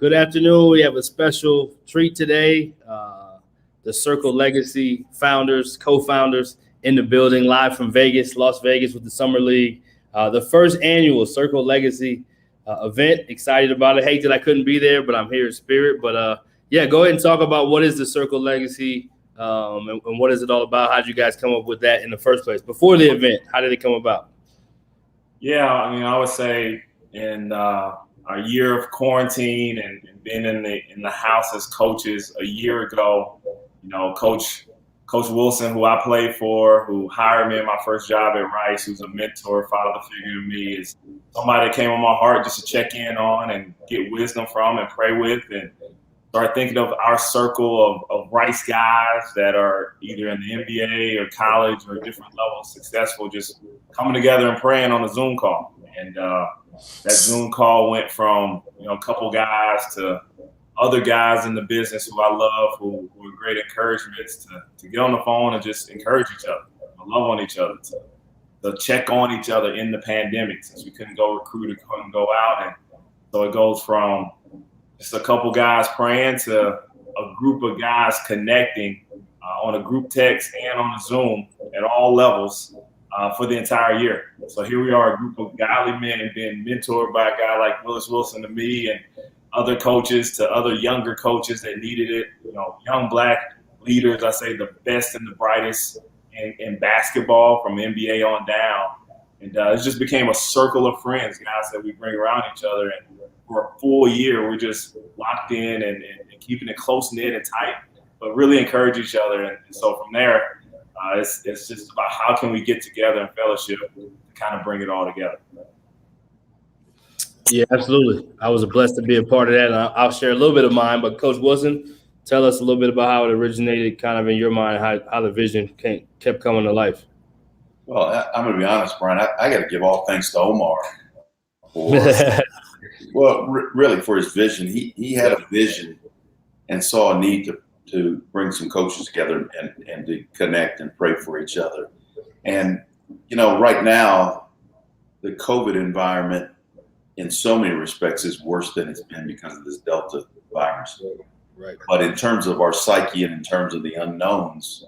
Good afternoon. We have a special treat today. The Circle Legacy founders, co-founders in the building, live from Vegas, Las Vegas with the Summer League. The first annual Circle Legacy event. Excited about it. Hate that I couldn't be there, but I'm here in spirit. But yeah, go ahead and talk about what is the Circle Legacy and what is it all about? How did you guys come up with that in the first place? Before the event, how did it come about? Yeah, I would say in a year of quarantine and being in the house as coaches a year ago, Coach Wilson, who I played for, who hired me in my first job at Rice, who's a mentor, father figure to me, is somebody that came on my heart just to check in on and get wisdom from and pray with, and start thinking of our circle of Rice guys that are either in the NBA or college or different levels successful, just coming together and praying on a Zoom call. And that Zoom call went from a couple guys to other guys in the business who I love, who were great encouragements to get on the phone and just encourage each other, to love on each other, to check on each other in the pandemic, since we couldn't go recruit or couldn't go out. And so it goes from just a couple guys praying to a group of guys connecting on a group text and on a Zoom at all levels for the entire year. So here we are, a group of godly men being mentored by a guy like Willis Wilson to me, and other coaches to other younger coaches that needed it. Young black leaders, I say the best and the brightest in basketball from NBA on down. And it just became a circle of friends, guys that we bring around each other. And for a full year, we're just locked in and keeping it close-knit and tight, but really encourage each other. And so from there, it's just about how can we get together in fellowship to kind of bring it all together. Yeah, absolutely. I was blessed to be a part of that, and I'll share a little bit of mine. But Coach Wilson, tell us a little bit about how it originated kind of in your mind, how the vision kept coming to life. Well, I'm going to be honest, Brian. I got to give all thanks to Omar for really for his vision. He had a vision and saw a need to bring some coaches together and to connect and pray for each other. And, right now, the COVID environment in so many respects is worse than it's been because of this Delta virus. Right. But in terms of our psyche and in terms of the unknowns,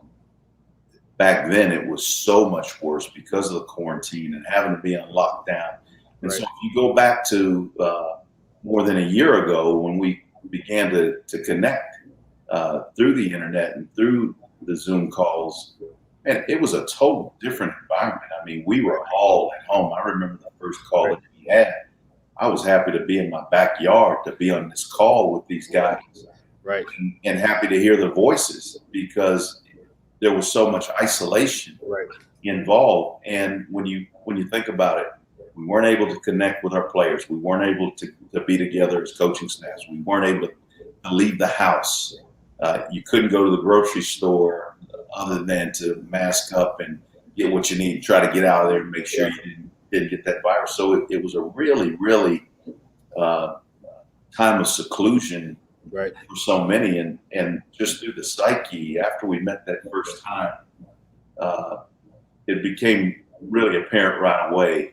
back then it was so much worse because of the quarantine and having to be on lockdown. And so if you go back to more than a year ago when we began to connect through the internet and through the Zoom calls, and it was a total different environment. I mean, we were all at home. I remember the first call that we had. I was happy to be in my backyard, to be on this call with these guys, right, and happy to hear their voices because there was so much isolation involved. And when you think about it, we weren't able to connect with our players. We weren't able to be together as coaching staffs. We weren't able to leave the house. You couldn't go to the grocery store other than to mask up and get what you need, try to get out of there and make sure you didn't get that virus. So it was a really, really time of seclusion for so many. And just through the psyche, after we met that first time, it became really apparent right away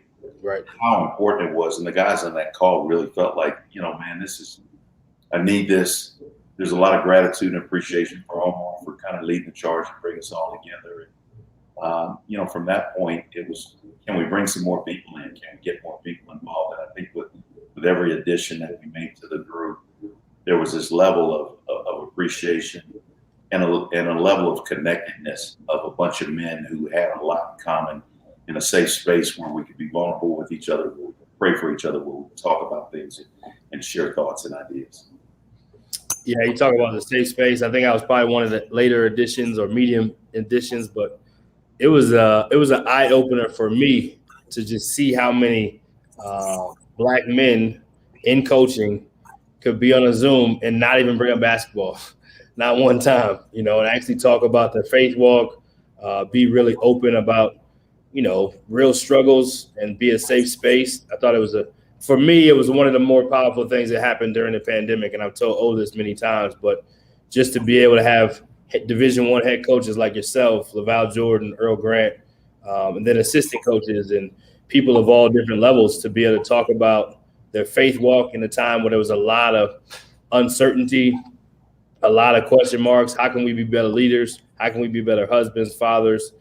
how important it was. And the guys on that call really felt like, man, I need this. There's a lot of gratitude and appreciation for Omar for kind of leading the charge and bringing us all together. And, from that point, it was, can we bring some more people in? Can we get more people involved? And I think with every addition that we made to the group, there was this level of appreciation and a level of connectedness of a bunch of men who had a lot in common in a safe space where we could be vulnerable with each other, where we could pray for each other, where we could talk about things and share thoughts and ideas. Yeah, you talk about the safe space. I think I was probably one of the later editions or medium editions, but it was an eye opener for me to just see how many black men in coaching could be on a Zoom and not even bring up basketball, not one time, and actually talk about their faith walk, be really open about, real struggles and be a safe space. I thought for me, it was one of the more powerful things that happened during the pandemic. And I've told this many times, but just to be able to have Division I head coaches like yourself, Laval Jordan, Earl Grant, and then assistant coaches and people of all different levels to be able to talk about their faith walk in a time where there was a lot of uncertainty, a lot of question marks. How can we be better leaders? How can we be better husbands, fathers?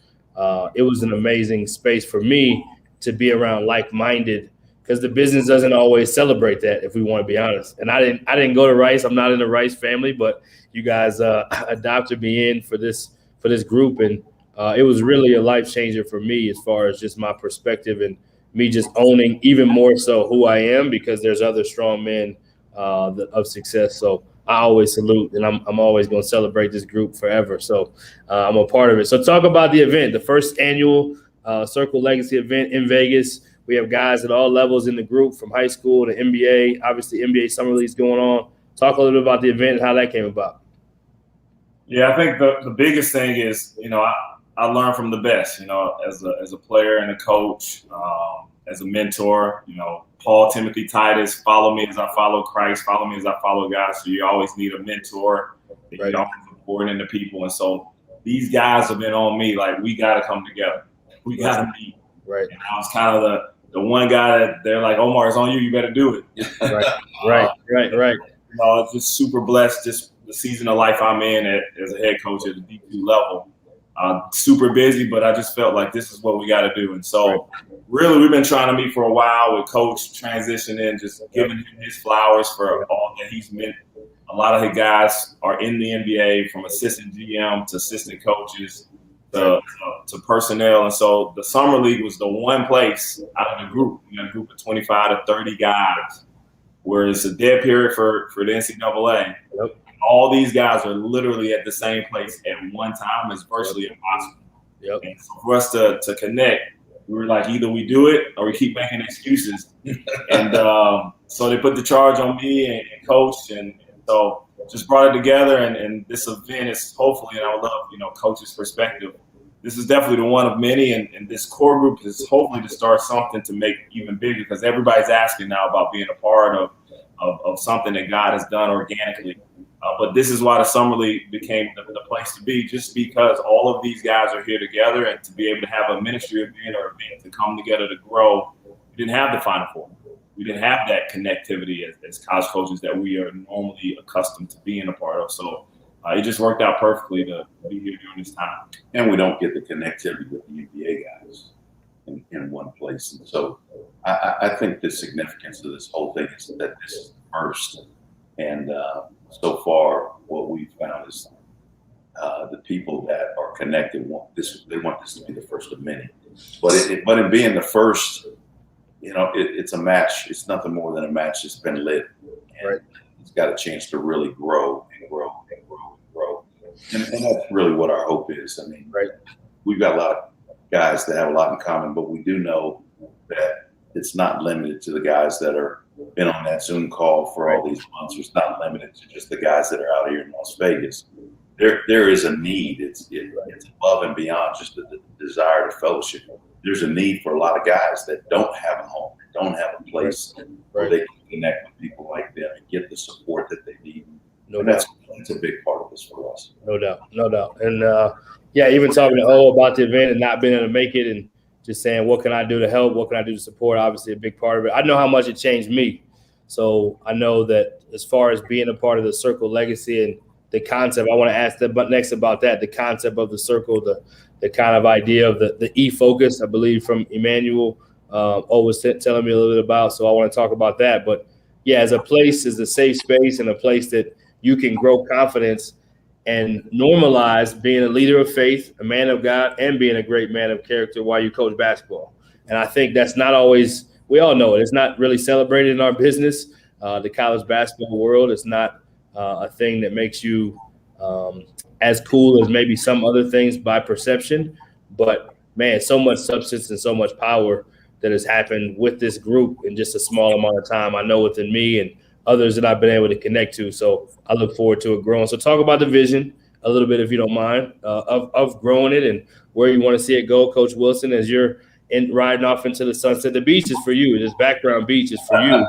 It was an amazing space for me to be around like-minded, because the business doesn't always celebrate that, if we want to be honest. And I didn't go to Rice. I'm not in the Rice family, but you guys adopted me in for this group, and it was really a life changer for me as far as just my perspective and me just owning even more so who I am, because there's other strong men of success. So I always salute, and I'm always going to celebrate this group forever. So I'm a part of it. So talk about the event, the first annual Circle Legacy event in Vegas. We have guys at all levels in the group, from high school to NBA. Obviously, NBA Summer League's going on. Talk a little bit about the event and how that came about. Yeah, I think the biggest thing is, I learned from the best, as a player and a coach, as a mentor. Paul, Timothy, Titus, follow me as I follow Christ, follow me as I follow God. So you always need a mentor that you always pour into people. And so these guys have been on me, like, we got to come together. We got to meet. Right. And I was kind of the one guy that they're like, Omar, it's on you. You better do it. Right. It's just super blessed, just the season of life I'm in as a head coach at the D2 level. Super busy, but I just felt like this is what we got to do. And so really, we've been trying to meet for a while with Coach transitioning, just giving him his flowers for all that he's meant. A lot of his guys are in the NBA, from assistant GM to assistant coaches to personnel. And so the Summer League was the one place out of the group, a group of 25 to 30 guys, where it's a dead period for the NCAA. Yep. All these guys are literally at the same place at one time. Is virtually impossible. Yep. And so for us to connect, we were like, either we do it or we keep making excuses. And so they put the charge on me and Coach, and so just brought it together. And this event is hopefully, and I would love, Coach's perspective, this is definitely the one of many. And this core group is hopefully to start something to make even bigger, because everybody's asking now about being a part of something that God has done organically. But this is why the Summer League became the place to be, just because all of these guys are here together, and to be able to have a ministry event or event to come together to grow. We didn't have the Final Four. We didn't have that connectivity as college coaches that we are normally accustomed to being a part of. So it just worked out perfectly to be here during this time. And we don't get the connectivity with the NBA guys in one place. And so I think the significance of this whole thing is that this is the first. And so far, what we've found is the people that are connected want this. They want this to be the first of many. But in being the first, it's a match. It's nothing more than a match that's been lit. And it's got a chance to really grow and grow and grow and grow. And that's really what our hope is. I mean, we've got a lot of guys that have a lot in common, but we do know that it's not limited to the guys that are been on that Zoom call for all these months. It's not limited to just the guys that are out here in Las Vegas. There is a need. It's above and beyond just the desire to fellowship. There's a need for a lot of guys that don't have a home, don't have a place where they can connect with people like them and get the support that they need. That's a big part of this for us. No doubt. And even talking to O about the event and not being able to make it, and just saying, what can I do to help? What can I do to support? Obviously, a big part of it. I know how much it changed me. So I know that as far as being a part of the Circle Legacy and the concept, I want to ask next about that, the concept of the circle, the kind of idea of the e-focus, I believe, from Emmanuel, was telling me a little bit about. So I want to talk about that. But, as a place, as a safe space and a place that you can grow confidence and normalize being a leader of faith, a man of God, and being a great man of character while you coach basketball. And I think that's not always, we all know it, it's not really celebrated in our business. The college basketball world is not a thing that makes you as cool as maybe some other things by perception. But, man, so much substance and so much power that has happened with this group in just a small amount of time, I know, within me and others that I've been able to connect to. So I look forward to it growing. So talk about the vision a little bit, if you don't mind, of growing it and where you want to see it go, Coach Wilson, as you're riding off into the sunset. The beach is for you. This background beach is for you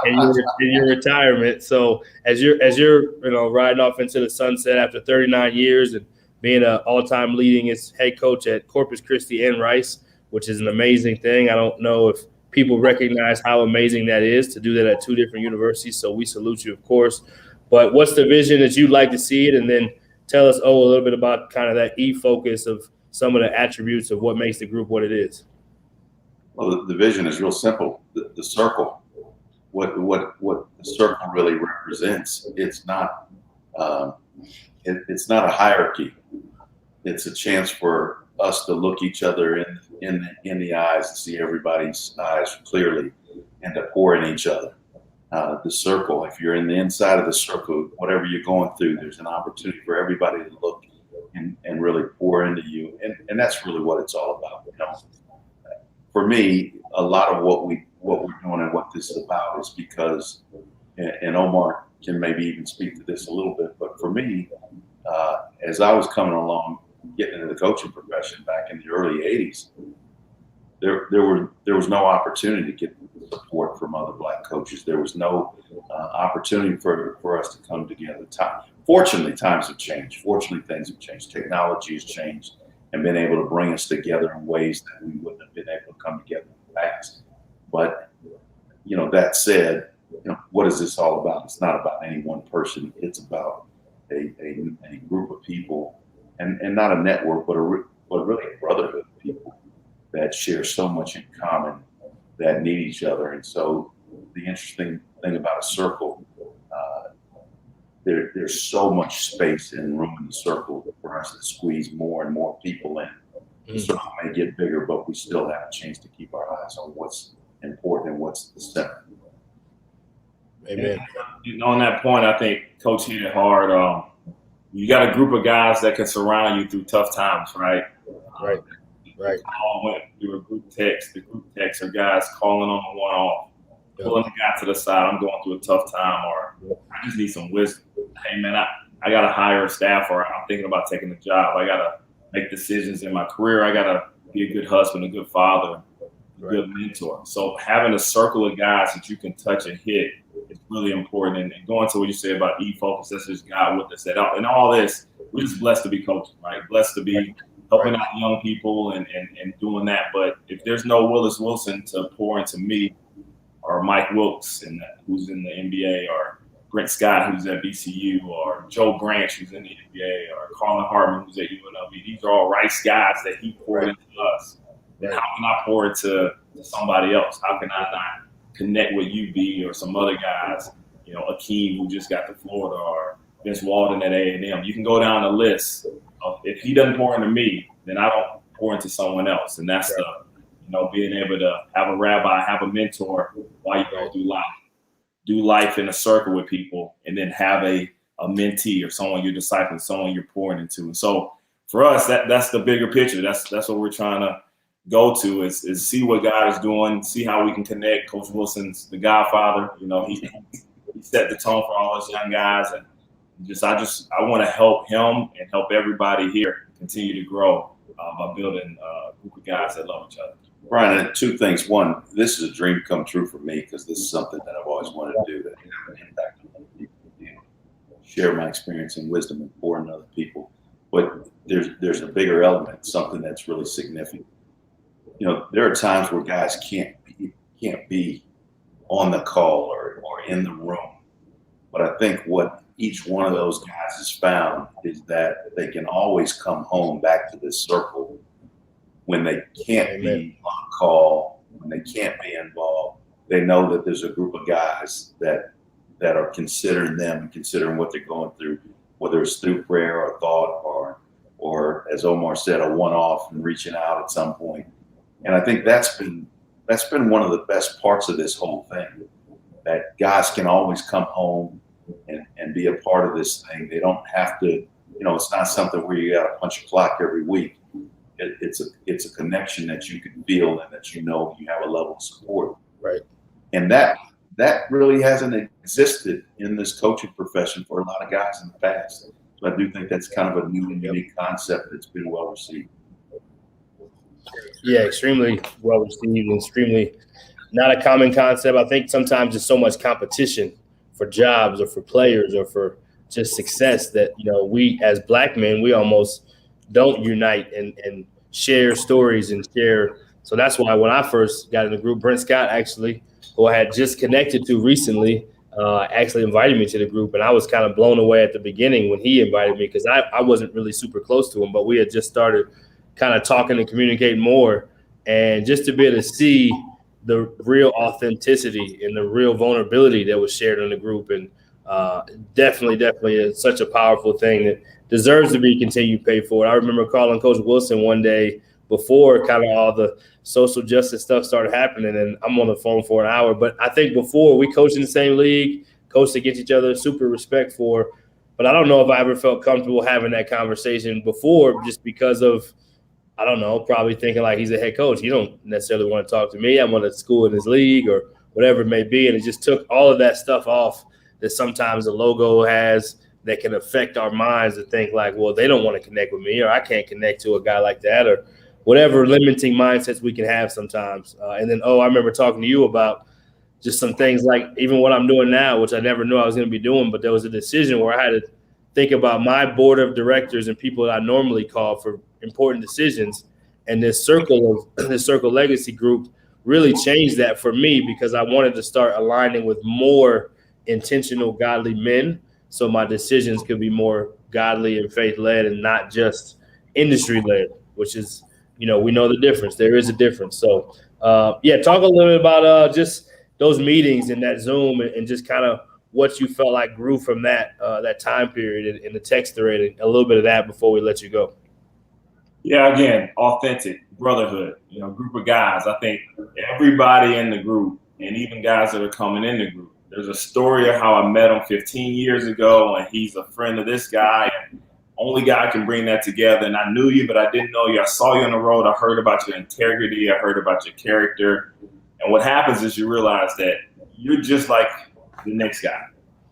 and your retirement. So as you're riding off into the sunset after 39 years and being an all-time leading as head coach at Corpus Christi and Rice, which is an amazing thing. I don't know if people recognize how amazing that is to do that at two different universities. So we salute you, of course. But what's the vision that you'd like to see it? And then tell us, a little bit about kind of that focus of some of the attributes of what makes the group what it is. Well, the vision is real simple. The circle, what the circle really represents. It's not it's not a hierarchy. It's a chance for us to look each other in the eyes and see everybody's eyes clearly, and to pour in each other. The circle, if you're in the inside of the circle, whatever you're going through, there's an opportunity for everybody to look and really pour into you. And that's really what it's all about. You know, for me, a lot of what we're doing and what this is about is because, and Omar can maybe even speak to this a little bit, but for me, as I was coming along, getting into the coaching profession back in the early 80s, there was no opportunity to get support from other Black coaches. There was no opportunity for us to come together. Fortunately, times have changed. Fortunately, things have changed. Technology has changed and been able to bring us together in ways that we wouldn't have been able to come together in the past. But, you know, that said, you know, what is this all about? It's not about any one person. It's about a group of people, and not a network, but really a brotherhood of people that share so much in common, that need each other. And so the interesting thing about a circle, there's so much space and room in the circle for us to squeeze more and more people in. The circle may get bigger, but we still have a chance to keep our eyes on what's important and what's the center. Amen. And on that point, I think Coach hit it hard. You got a group of guys that can surround you through tough times, right? Right. All went through a group text. The group text are guys calling on the one-off, pulling the guy to the side. I'm going through a tough time, or I just need some wisdom. Hey, man, I got to hire a staff, or I'm thinking about taking a job. I got to make decisions in my career. I got to be a good husband, a good father, a good mentor. So having a circle of guys that you can touch and hit is really important. And going to what you said about focus, that's just God with us. And all this, we're just blessed to be coaching, right? Blessed to be helping out young people and doing that. But if there's no Willis Wilson to pour into me, or Mike Wilkes, who's in the NBA, or Brent Scott, who's at BCU, or Joe Branch, who's in the NBA, or Carlin Hartman, who's at UNLV, these are all Rice guys that he poured into us. Then how can I pour it to somebody else? How can I not connect with UB or some other guys, you know, Akeem, who just got to Florida, or Vince Walden at A&M? You can go down the list of, if he doesn't pour into me, then I don't pour into someone else. And that's being able to have a rabbi, have a mentor while you go through life. Do life in a circle with people, and then have a mentee or someone you're discipling, someone you're pouring into. And so for us, that's the bigger picture. That's what we're trying to go to is see what God is doing, see how we can connect. Coach Wilson's the Godfather. You know, he set the tone for all us young guys, and I want to help him and help everybody here continue to grow by building a group of guys that love each other. Brian, two things. One, this is a dream come true for me, because this is something that I've always wanted to do, to have an impact on other people, share my experience and wisdom and pour into other people. But there's a bigger element, something that's really significant. You know, there are times where guys can't be on the call or in the room. But I think what each one of those guys has found is that they can always come home back to this circle when they can't be on call, when they can't be involved. They know that there's a group of guys that are considering them and considering what they're going through, whether it's through prayer or thought or as Omar said, a one-off and reaching out at some point. And I think that's been one of the best parts of this whole thing, that guys can always come home and be a part of this thing. They don't have to, it's not something where you got to punch a clock every week. It's a connection that you can feel and that you have a level of support. Right. And that really hasn't existed in this coaching profession for a lot of guys in the past. So I do think that's kind of a new and unique concept that's been well received. Yeah, extremely well received, extremely not a common concept. I think sometimes there's so much competition for jobs or for players or for just success that, we as Black men, we almost don't unite and share stories and share. So that's why when I first got in the group, Brent Scott, actually, who I had just connected to recently, actually invited me to the group, and I was kind of blown away at the beginning when he invited me because I wasn't really super close to him, but we had just started kind of talking and communicating more, and just to be able to see the real authenticity and the real vulnerability that was shared in the group, and definitely is such a powerful thing that deserves to be continued paid for. I remember calling Coach Wilson one day before kind of all the social justice stuff started happening, and I'm on the phone for an hour. But I think before, we coached in the same league, coached against each other, super respect for. But I don't know if I ever felt comfortable having that conversation before, just because of, I don't know, probably thinking like he's a head coach. You don't necessarily want to talk to me. I'm on a school in his league or whatever it may be. And it just took all of that stuff off that sometimes the logo has that can affect our minds to think like, well, they don't want to connect with me, or I can't connect to a guy like that, or whatever limiting mindsets we can have sometimes. And then, I remember talking to you about just some things like even what I'm doing now, which I never knew I was going to be doing, but there was a decision where I had to think about my board of directors and people that I normally call for important decisions. And this circle legacy group really changed that for me, because I wanted to start aligning with more intentional, godly men, so my decisions could be more godly and faith-led and not just industry-led, which is, we know the difference. There is a difference. So, talk a little bit about just those meetings and that Zoom, and just kind of what you felt like grew from that time period in the text thread, and a little bit of that before we let you go. Yeah, again, authentic brotherhood, group of guys. I think everybody in the group, and even guys that are coming in the group, there's a story of how I met him 15 years ago, and he's a friend of this guy, and only God can bring that together. And I knew you, but I didn't know you. I saw you on the road. I heard about your integrity. I heard about your character. And what happens is you realize that you're just like the next guy.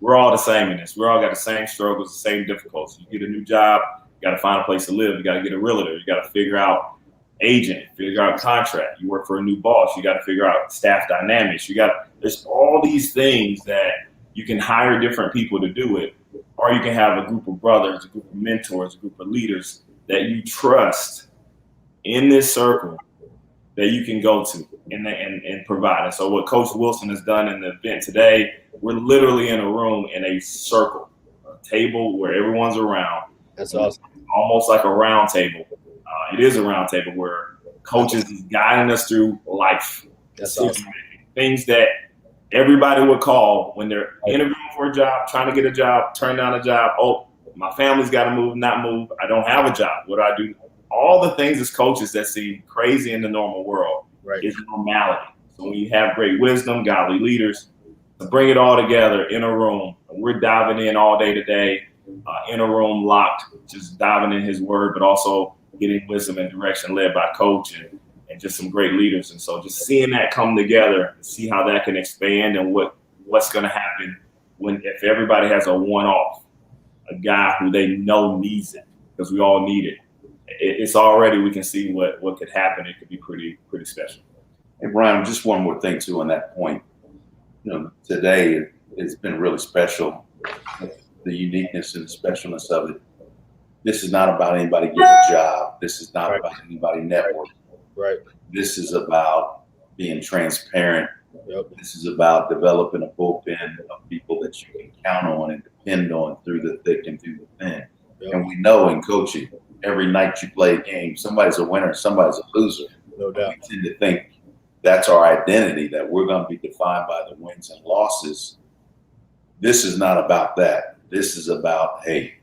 We're all the same in this. We all got the same struggles, the same difficulties. You get a new job, you got to find a place to live. You got to get a realtor. You got to figure out agent, figure out contract. You work for a new boss. You got to figure out staff dynamics. There's all these things that you can hire different people to do it, or you can have a group of brothers, a group of mentors, a group of leaders that you trust in this circle that you can go to and provide. And so what Coach Wilson has done in the event today, we're literally in a room in a circle, a table where everyone's around. That's awesome. Almost like a round table. It is a round table where coaches is guiding us through life. That's awesome. Things that everybody would call when they're interviewing for a job, trying to get a job, turn down a job. Oh, my family's got to move, not move. I don't have a job. What do I do? All the things as coaches that seem crazy in the normal world is normality. So when you have great wisdom, godly leaders, to bring it all together in a room, we're diving in all day today, in a room locked, just diving in his word, but also getting wisdom and direction led by Coach and just some great leaders. And so just seeing that come together, see how that can expand, and what's going to happen if everybody has a one-off, a guy who they know needs it, because we all need it. It's already, we can see what could happen. It could be pretty special. Hey, Brian, just one more thing too on that point. Today it's been really special, the uniqueness and the specialness of it. This is not about anybody getting a job. This is not about anybody networking. Right. This is about being transparent. Yep. This is about developing a bullpen of people that you can count on and depend on through the thick and through the thin. Yep. And we know in coaching, every night you play a game, somebody's a winner, somebody's a loser. No doubt. We tend to think that's our identity, that we're going to be defined by the wins and losses. This is not about that. This is about, hey,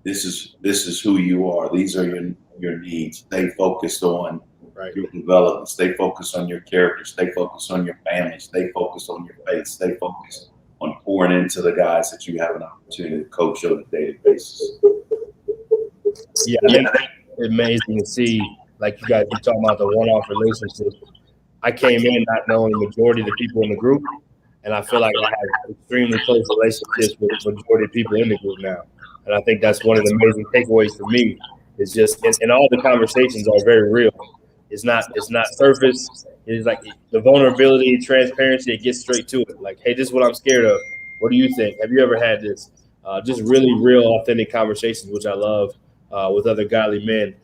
this is who you are. These are your needs. Stay focused on your development. Stay focused on your character. Stay focused on your family. Stay focused on your faith. Stay focused on pouring into the guys that you have an opportunity to coach on a daily basis. Yeah, I think it's amazing to see, like you guys were talking about the one-off relationships. I came in not knowing the majority of the people in the group, and I feel like I have extremely close relationships with the majority of people in the group now. And I think that's one of the amazing takeaways for me. Is just, and all the conversations are very real. It's not surface. It's like the vulnerability, transparency. It gets straight to it. Like, hey, this is what I'm scared of. What do you think? Have you ever had this? Just really real, authentic conversations, which I love with other godly men.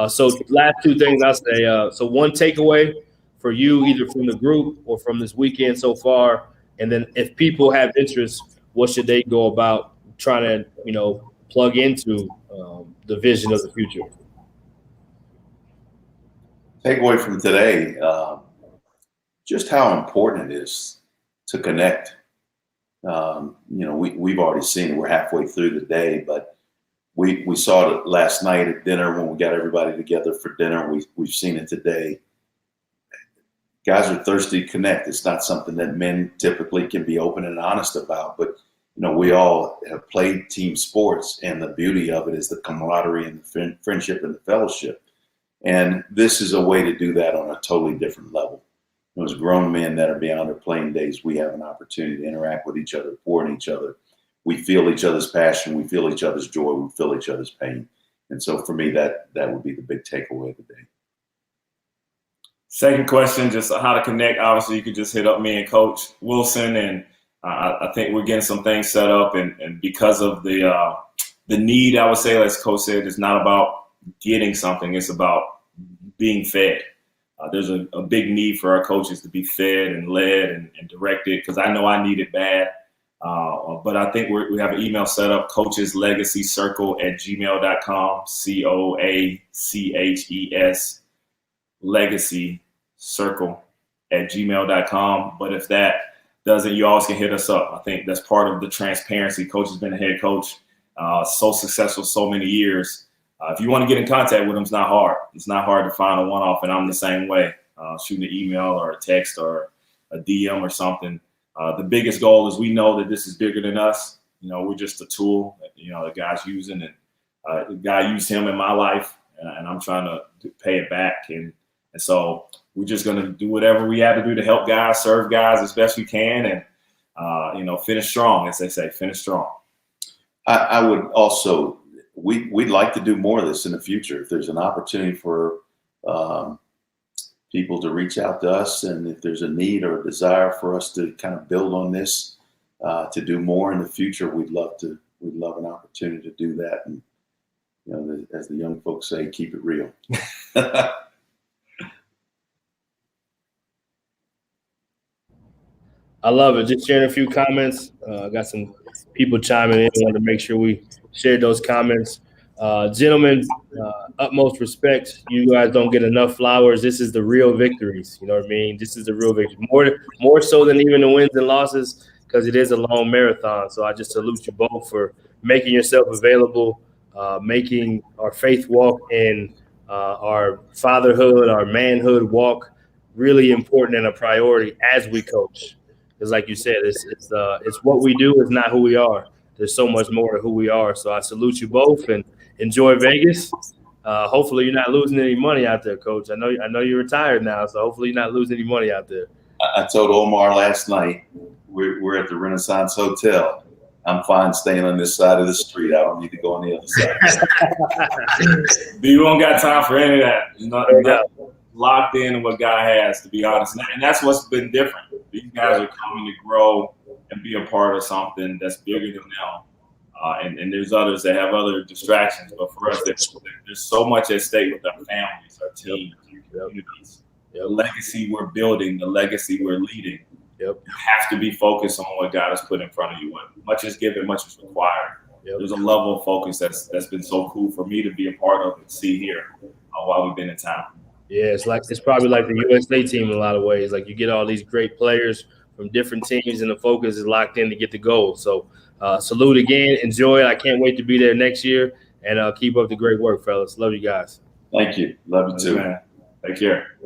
So last two things I'll say. So one takeaway for you, either from the group or from this weekend so far, And then if people have interest, what should they go about trying to, plug into the vision of the future? Takeaway from today, just how important it is to connect. We've already seen it. We're halfway through the day, but we saw it last night at dinner when we got everybody together for dinner. We've seen it today. Guys are thirsty to connect. It's not something that men typically can be open and honest about, but we all have played team sports, and the beauty of it is the camaraderie and the friendship and the fellowship. And this is a way to do that on a totally different level. As grown men that are beyond their playing days, we have an opportunity to interact with each other, pour in each other. We feel each other's passion. We feel each other's joy. We feel each other's pain. And so for me, that would be the big takeaway of the day. Second question, just how to connect. Obviously, you could just hit up me and Coach Wilson, and I think we're getting some things set up. And because of the need, I would say, as Coach said, it's not about getting something. It's about being fed. There's a big need for our coaches to be fed and led and directed, because I know I need it bad. But I think we have an email set up, coacheslegacyrcle@gmail.com, COACHES legacycircle@gmail.com. But if that doesn't, you always can hit us up. I think that's part of the transparency. Coach has been a head coach, so successful so many years. If you want to get in contact with him, it's not hard. It's not hard to find a one-off, and I'm the same way. Shoot an email or a text or a DM or something. The biggest goal is we know that this is bigger than us. We're just a tool that, the guy's using, and the guy used him in my life, and I'm trying to pay it back. And so we're just going to do whatever we have to do to help guys, serve guys as best we can, and, finish strong, as they say, finish strong. I would also, we'd like to do more of this in the future. If there's an opportunity for people to reach out to us, and if there's a need or a desire for us to kind of build on this, to do more in the future, we'd love an opportunity to do that. And, as the young folks say, keep it real. I love it. Just sharing a few comments. Got some people chiming in. Wanted to make sure we shared those comments. Gentlemen, utmost respect. You guys don't get enough flowers. This is the real victories. You know what I mean? This is the real victory. More so than even the wins and losses, because it is a long marathon. So I just salute you both for making yourself available, making our faith walk and our fatherhood, our manhood walk really important and a priority as we coach. Because like you said, it's what we do, it's not who we are. There's so much more to who we are. So I salute you both and enjoy Vegas. Hopefully you're not losing any money out there, Coach. I know you're retired now, so hopefully you're not losing any money out there. I told Omar last night, we're at the Renaissance Hotel. I'm fine staying on this side of the street. I don't need to go on the other side. You don't got time for any of that. Not locked in what God has, to be honest. And that's what's been different. These guys are coming to grow and be a part of something that's bigger than them. And there's others that have other distractions. But for us, there's so much at stake with our families, our teams, our communities. The legacy we're building, the legacy we're leading. You have to be focused on what God has put in front of you. Much is given, much is required. There's a level of focus that's been so cool for me to be a part of and see here while we've been in town. Yeah, it's probably like the USA team in a lot of ways. Like you get all these great players from different teams, and the focus is locked in to get the goal. So salute again, enjoy it. I can't wait to be there next year, and keep up the great work, fellas. Love you guys. Thank you. Love you too. Man. Take care.